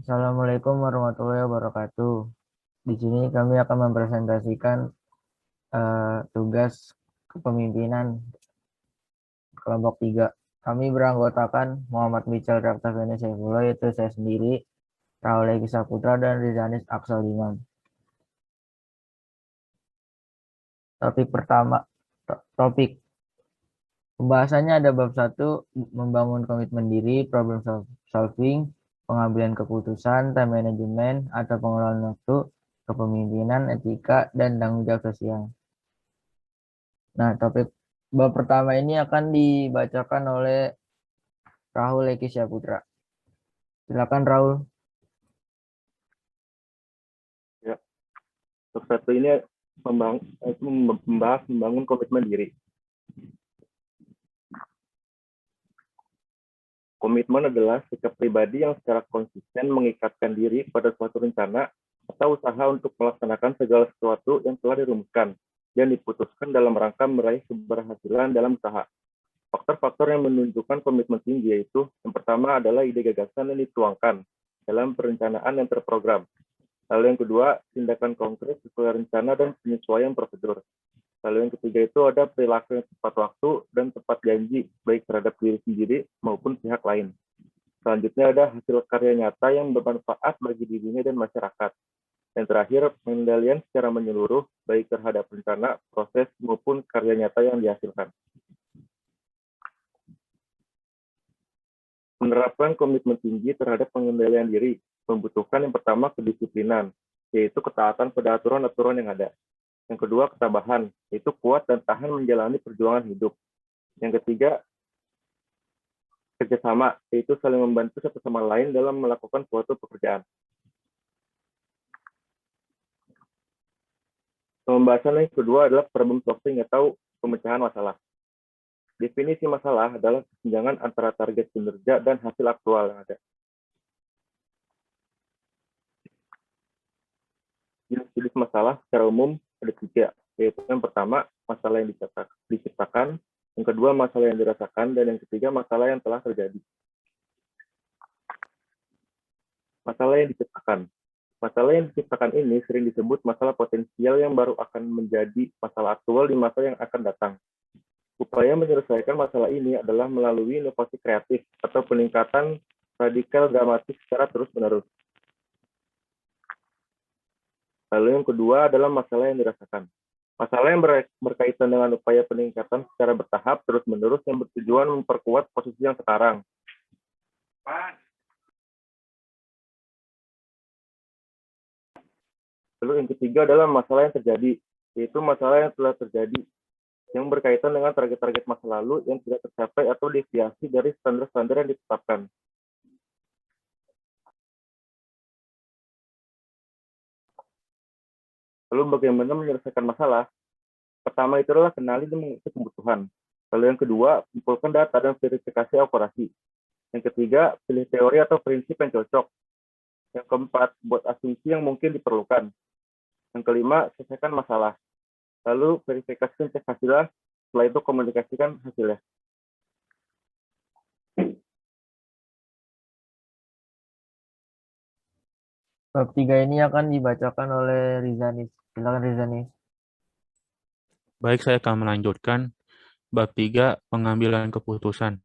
Assalamualaikum warahmatullahi wabarakatuh. Di sini kami akan mempresentasikan tugas kepemimpinan kelompok 3. Kami beranggotakan Muhammad Michal Raptaveni Saifullah, yaitu saya sendiri, Raul Egi Saputra, dan Rizanis Aksal Imam. Topik pertama, topik pembahasannya ada bab 1, membangun komitmen diri, problem solving, pengambilan keputusan, time management atau pengelolaan waktu, kepemimpinan, etika, dan tanggung jawab sosial. Nah, topik bab pertama ini akan dibacakan oleh Rahul Eki Putra. Silakan Rahul. Ya, bab 1 ini membahas membangun komitmen diri. Komitmen adalah sikap pribadi yang secara konsisten mengikatkan diri pada suatu rencana atau usaha untuk melaksanakan segala sesuatu yang telah dirumuskan dan diputuskan dalam rangka meraih keberhasilan dalam usaha. Faktor-faktor yang menunjukkan komitmen tinggi yaitu yang pertama adalah ide gagasan yang dituangkan dalam perencanaan yang terprogram. Lalu yang kedua, tindakan konkret sesuai rencana dan penyesuaian prosedur. Lalu yang ketiga itu ada perilaku yang tepat waktu dan tepat janji, baik terhadap diri sendiri maupun pihak lain. Selanjutnya ada hasil karya nyata yang bermanfaat bagi dirinya dan masyarakat. Yang terakhir, pengendalian secara menyeluruh, baik terhadap rencana, proses, maupun karya nyata yang dihasilkan. Menerapkan komitmen tinggi terhadap pengendalian diri membutuhkan yang pertama kedisiplinan, yaitu ketaatan pada aturan-aturan yang ada. Yang kedua, ketabahan, yaitu kuat dan tahan menjalani perjuangan hidup. Yang ketiga, kerjasama, yaitu saling membantu satu sama lain dalam melakukan suatu pekerjaan. Pembahasan yang kedua adalah problem solving atau pemecahan masalah. Definisi masalah adalah kesenjangan antara target kinerja dan hasil aktual yang ada. Jenis masalah secara umum ada 3, yaitu yang pertama, masalah yang diciptakan, yang kedua, masalah yang dirasakan, dan yang ketiga, masalah yang telah terjadi. Masalah yang diciptakan. Masalah yang diciptakan ini sering disebut masalah potensial yang baru akan menjadi masalah aktual di masa yang akan datang. Upaya menyelesaikan masalah ini adalah melalui inovasi kreatif atau peningkatan radikal dramatis secara terus-menerus. Lalu yang kedua adalah masalah yang dirasakan. Masalah yang berkaitan dengan upaya peningkatan secara bertahap terus-menerus yang bertujuan memperkuat posisi yang sekarang. Lalu yang ketiga adalah masalah yang terjadi, yaitu masalah yang telah terjadi, yang berkaitan dengan target-target masa lalu yang tidak tercapai atau deviasi dari standar-standar yang ditetapkan. Lalu bagaimana menyelesaikan masalah? Pertama itu adalah kenali dan mengerti kebutuhan. Lalu yang kedua, kumpulkan data dan verifikasi akurasi. Yang ketiga, pilih teori atau prinsip yang cocok. Yang keempat, buat asumsi yang mungkin diperlukan. Yang kelima, selesaikan masalah. Lalu verifikasi dan cek hasilnya, setelah itu komunikasikan hasilnya. Bab 3 ini akan dibacakan oleh Rizanis. Silakan Rizanis. Baik, saya akan melanjutkan bab 3, pengambilan keputusan.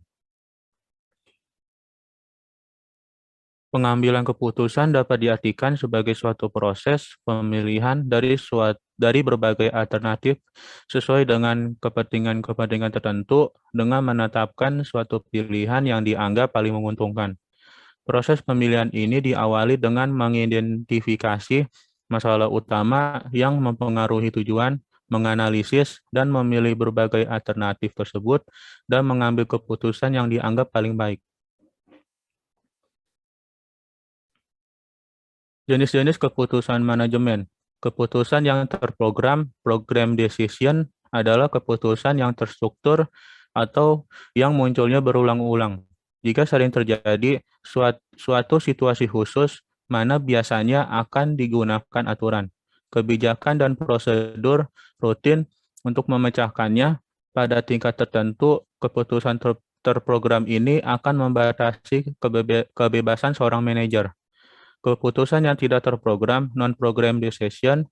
Pengambilan keputusan dapat diartikan sebagai suatu proses pemilihan dari berbagai alternatif sesuai dengan kepentingan-kepentingan tertentu dengan menetapkan suatu pilihan yang dianggap paling menguntungkan. Proses pemilihan ini diawali dengan mengidentifikasi masalah utama yang mempengaruhi tujuan, menganalisis dan memilih berbagai alternatif tersebut, dan mengambil keputusan yang dianggap paling baik. Jenis-jenis keputusan manajemen. Keputusan yang terprogram, program decision, adalah keputusan yang terstruktur atau yang munculnya berulang-ulang. Jika sering terjadi suatu situasi khusus, mana biasanya akan digunakan aturan, kebijakan, dan prosedur rutin untuk memecahkannya. Pada tingkat tertentu, keputusan terprogram ini akan membatasi kebebasan seorang manajer. Keputusan yang tidak terprogram, non-program decision,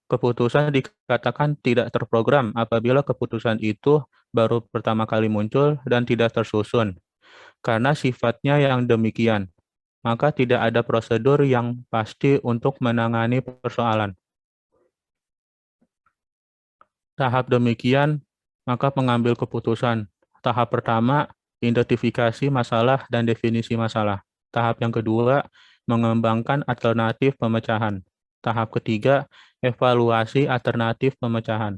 keputusan dikatakan tidak terprogram apabila keputusan itu baru pertama kali muncul dan tidak tersusun. Karena sifatnya yang demikian, maka tidak ada prosedur yang pasti untuk menangani persoalan. Tahap demikian, maka pengambil keputusan. Tahap pertama, identifikasi masalah dan definisi masalah. Tahap yang kedua, mengembangkan alternatif pemecahan. Tahap ketiga, evaluasi alternatif pemecahan.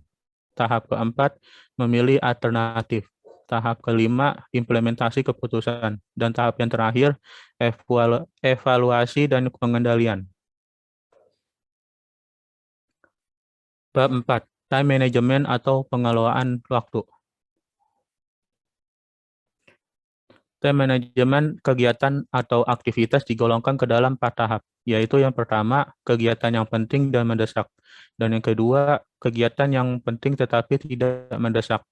Tahap keempat, memilih alternatif. Tahap kelima, implementasi keputusan. Dan tahap yang terakhir, evaluasi dan pengendalian. Bab 4, time management atau pengelolaan waktu. Time management kegiatan atau aktivitas digolongkan ke dalam 4 tahap, yaitu yang pertama, kegiatan yang penting dan mendesak. Dan yang kedua, kegiatan yang penting tetapi tidak mendesak.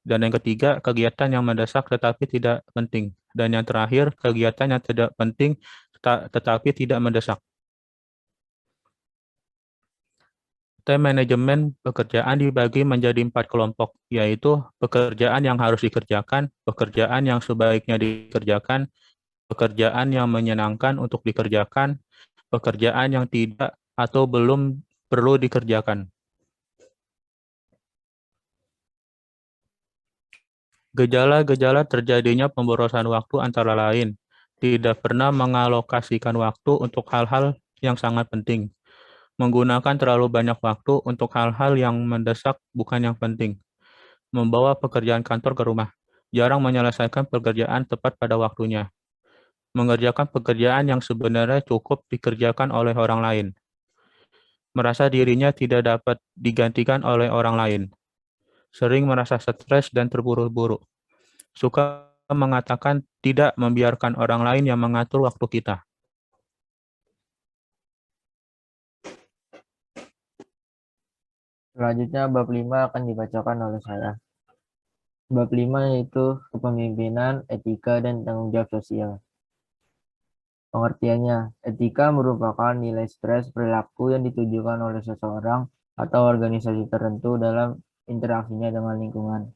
Dan yang ketiga, kegiatan yang mendesak tetapi tidak penting. Dan yang terakhir, kegiatan yang tidak penting tetapi tidak mendesak. Time management pekerjaan dibagi menjadi 4 kelompok, yaitu pekerjaan yang harus dikerjakan, pekerjaan yang sebaiknya dikerjakan, pekerjaan yang menyenangkan untuk dikerjakan, pekerjaan yang tidak atau belum perlu dikerjakan. Gejala-gejala terjadinya pemborosan waktu antara lain, tidak pernah mengalokasikan waktu untuk hal-hal yang sangat penting, menggunakan terlalu banyak waktu untuk hal-hal yang mendesak bukan yang penting, membawa pekerjaan kantor ke rumah, jarang menyelesaikan pekerjaan tepat pada waktunya, mengerjakan pekerjaan yang sebenarnya cukup dikerjakan oleh orang lain, merasa dirinya tidak dapat digantikan oleh orang lain, sering merasa stres dan terburu-buru, suka mengatakan tidak membiarkan orang lain yang mengatur waktu kita. Selanjutnya bab 5 akan dibacakan oleh saya. Bab 5 yaitu kepemimpinan, etika, dan tanggung jawab sosial. Pengertiannya, etika merupakan nilai stres perilaku yang ditujukan oleh seseorang atau organisasi tertentu dalam interaksinya dengan lingkungan.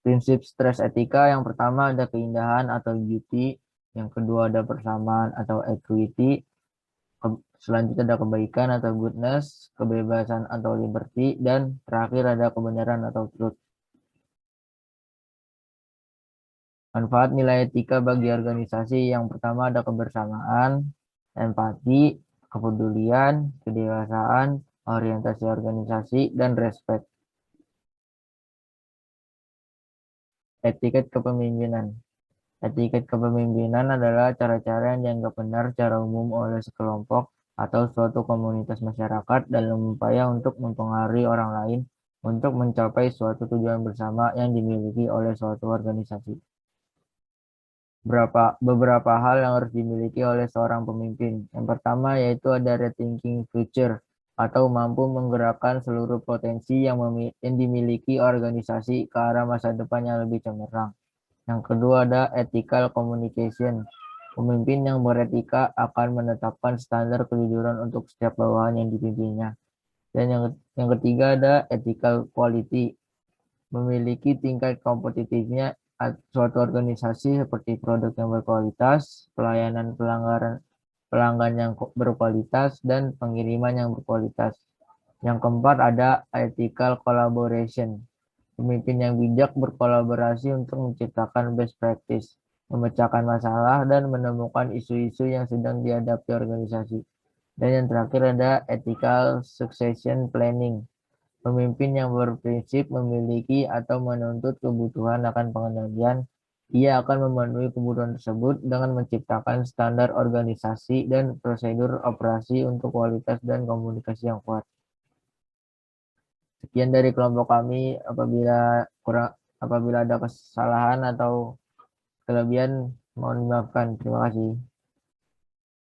Prinsip stres etika yang pertama ada keindahan atau beauty, yang kedua ada persamaan atau equity, selanjutnya ada kebaikan atau goodness, kebebasan atau liberty, dan terakhir ada kebenaran atau truth. Manfaat nilai etika bagi organisasi yang pertama ada kebersamaan, empati, kepedulian, kedewasaan, orientasi organisasi, dan respect. Etiket kepemimpinan. Etiket kepemimpinan adalah cara-cara yang dianggap benar secara umum oleh sekelompok atau suatu komunitas masyarakat dalam upaya untuk mempengaruhi orang lain untuk mencapai suatu tujuan bersama yang dimiliki oleh suatu organisasi. Beberapa hal yang harus dimiliki oleh seorang pemimpin. Yang pertama yaitu ada rethinking future atau mampu menggerakkan seluruh potensi yang dimiliki organisasi ke arah masa depan yang lebih cemerlang. Yang kedua ada ethical communication. Pemimpin yang beretika akan menetapkan standar kejujuran untuk setiap bawahan yang dipimpinnya. Dan yang ketiga ada ethical quality. Memiliki tingkat kompetitifnya suatu organisasi seperti produk yang berkualitas, pelayanan pelanggan yang berkualitas, dan pengiriman yang berkualitas. Yang keempat ada ethical collaboration. Pemimpin yang bijak berkolaborasi untuk menciptakan best practice, memecahkan masalah, dan menemukan isu-isu yang sedang dihadapi organisasi. Dan yang terakhir ada ethical succession planning. Pemimpin yang berprinsip memiliki atau menuntut kebutuhan akan pengendalian, ia akan memenuhi kebutuhan tersebut dengan menciptakan standar organisasi dan prosedur operasi untuk kualitas dan komunikasi yang kuat. Sekian dari kelompok kami. Apabila ada kesalahan atau kelebihan mohon dimaafkan. Terima kasih.